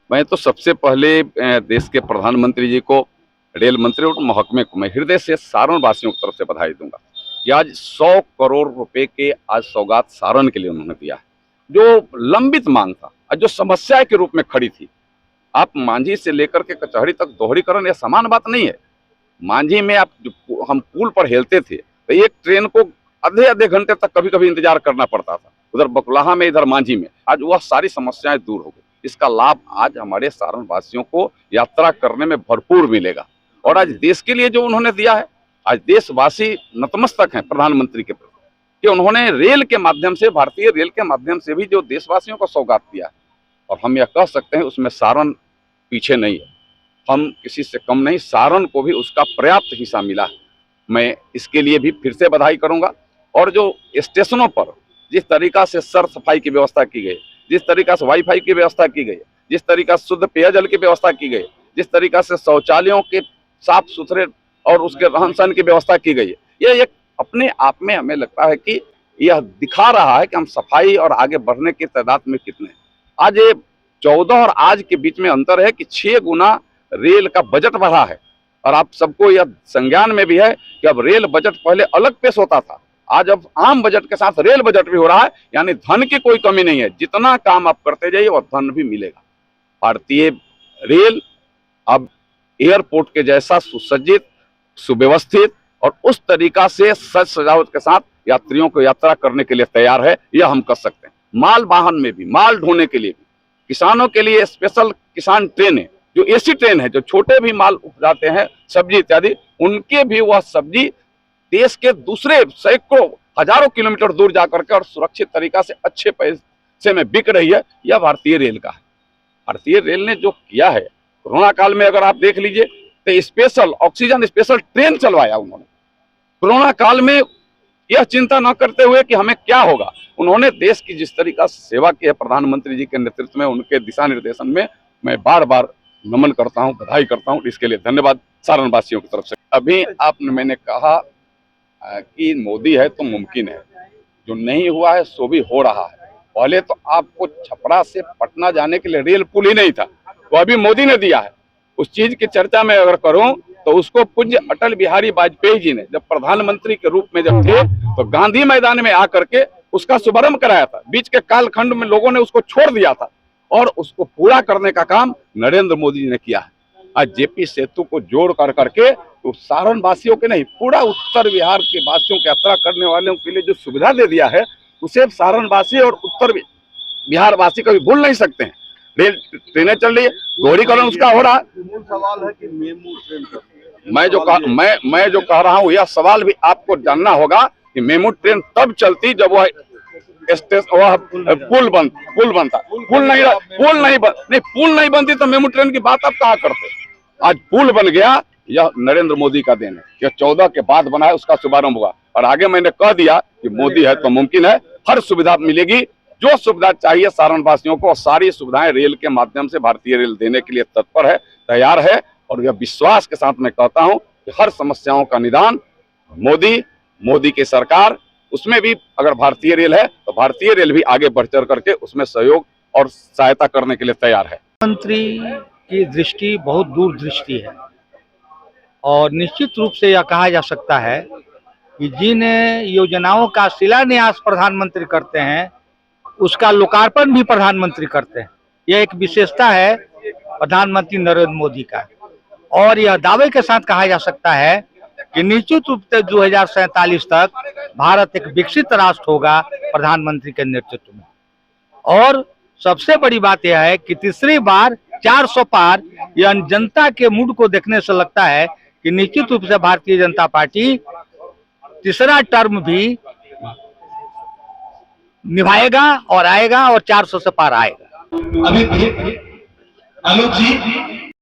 मैं तो सबसे पहले देश के प्रधानमंत्री जी को, रेल मंत्री और महकमे को मैं हृदय से सारण वासियों की तरफ से बधाई दूंगा कि आज 100 करोड़ रुपए के आज सौगात सारण के लिए उन्होंने दिया है, जो लंबित मांग था और जो समस्या के रूप में खड़ी थी। आप मांझी से लेकर के कचहरी तक दोहरीकरण, यह समान बात नहीं है। मांझी में आप हम पुल पर हेलते थे तो एक ट्रेन को आधे आधे घंटे तक कभी कभी इंतजार करना पड़ता था, उधर बकुलाहा में, इधर मांझी में। आज वह सारी समस्याएं दूर हो गई। इसका लाभ आज हमारे सारण वासियों को यात्रा करने में भरपूर मिलेगा। और आज देश के लिए जो उन्होंने दिया है, आज देशवासी नतमस्तक हैं प्रधानमंत्री के प्रति कि उन्होंने रेल के माध्यम से, भारतीय रेल के माध्यम से भी जो देशवासियों को सौगात दिया है। और हम यह कह सकते हैं उसमें सारण पीछे नहीं है, हम किसी से कम नहीं, सारण को भी उसका पर्याप्त हिस्सा मिला है। मैं इसके लिए भी फिर से बधाई करूंगा। और जो स्टेशनों पर जिस तरीका से सर सफाई की व्यवस्था की गई, जिस तरीका से वाईफाई की व्यवस्था की गई, जिस तरीका से शुद्ध पेयजल की व्यवस्था की गई, जिस तरीका से शौचालयों के साफ सुथरे और उसके रहन सहन की व्यवस्था की गई है, यह एक अपने आप में हमें लगता है कि यह दिखा रहा है कि हम सफाई और आगे बढ़ने की तादाद में कितने हैं। आज ये 14 और आज के बीच में अंतर है कि 6 गुना रेल का बजट बढ़ा है। और आप सबको यह संज्ञान में भी है कि अब रेल बजट पहले अलग पेश होता था, आज अब आम बजट के साथ रेल बजट भी हो रहा है। यानी धन की कोई कमी नहीं है, जितना काम आप करते जाइए और धन भी मिलेगा। भारतीय रेल अब एयरपोर्ट के जैसा सुसज्जित, सुव्यवस्थित और उस तरीका से सज सजावट के साथ यात्रियों को यात्रा करने के लिए तैयार है, यह हम कर सकते हैं। माल वाहन में भी, माल ढोने के लिए भी, किसानों के लिए स्पेशल किसान ट्रेन है, जो एसी ट्रेन है, जो छोटे भी माल जाते हैं, सब्जी इत्यादि, उनके भी वह सब्जी देश के दूसरे सैकड़ों हजारों किलोमीटर दूर जाकर के और सुरक्षित तरीका से अच्छे पैसे में बिक रही है। यह भारतीय रेल का है। भारतीय रेल ने जो किया है, कोरोना काल में अगर आप देख लीजिए तो स्पेशल ऑक्सीजन स्पेशल ट्रेन चलवाया उन्होंने। कोरोना काल में यह चिंता न करते हुए कि हमें क्या होगा, उन्होंने देश की जिस तरीका से सेवा की है प्रधानमंत्री जी के नेतृत्व में, उनके दिशा निर्देशन में मैं बार बार नमन करता हूं, बधाई करता हूं। इसके लिए धन्यवाद सारण वासियों की तरफ से। अभी मैंने कहा कि मोदी है तो मुमकिन है, जो नहीं हुआ है सो भी हो रहा है। पहले तो आपको छपरा से पटना जाने के लिए रेल पुल ही नहीं था, वो अभी मोदी ने दिया है। उस चीज की चर्चा में अगर करूं तो उसको पूज्य अटल बिहारी वाजपेयी जी ने जब प्रधानमंत्री के रूप में जब थे तो गांधी मैदान में आकर के उसका शुभारंभ कराया था। बीच के कालखंड में लोगों ने उसको छोड़ दिया था और उसको पूरा करने का काम नरेंद्र मोदी जी ने किया है। आज जेपी सेतु को जोड़ कर करके तो सारण वासियों के नहीं, पूरा उत्तर बिहार के वासियों की यात्रा करने वालों के लिए जो सुविधा दे दिया है, उसे सारण वासी और उत्तर बिहार वासी कभी भूल नहीं सकते हैं। रेल ट्रेनें चल रही है, दोहरीकरण उसका हो रहा है। मूल सवाल है कि मेमू ट्रेन मैं जो कह रहा हूँ, यह सवाल भी आपको जानना होगा कि मेमू ट्रेन तब चलती जब वह पुल नहीं बनती तो मेमू ट्रेन की बात आप कहाँ करते। आज पुल बन गया, यह नरेंद्र मोदी का देन है। यह 14 के बाद बना है, उसका शुभारंभ हुआ। और आगे मैंने कह दिया कि मोदी है तो मुमकिन है, हर सुविधा मिलेगी। जो सुविधा चाहिए सारण वासियों को, सारी सुविधाएं रेल के माध्यम से भारतीय रेल देने के लिए तत्पर है, तैयार है। और यह विश्वास के साथ मैं कहता हूं कि हर समस्याओं का निदान मोदी की सरकार, उसमें भी अगर भारतीय रेल है तो भारतीय रेल भी आगे बढ़ चढ़ करके उसमें सहयोग और सहायता करने के लिए तैयार है। मंत्री की दृष्टि बहुत दूरदृष्टि है और निश्चित रूप से यह कहा जा सकता है कि जिन योजनाओं का शिलान्यास प्रधानमंत्री करते हैं उसका लोकार्पण भी प्रधानमंत्री करते हैं। यह एक विशेषता है प्रधानमंत्री नरेंद्र मोदी का। और यह दावे के साथ कहा जा सकता है कि निश्चित रूप से 2047 तक भारत एक विकसित राष्ट्र होगा प्रधानमंत्री के नेतृत्व में। और सबसे बड़ी बात यह है कि तीसरी बार 400 पार, यह जनता के मूड को देखने से लगता है कि निश्चित रूप से भारतीय जनता पार्टी तीसरा टर्म भी निभाएगा और आएगा और 400 से पार आएगा। अभी अनुज जी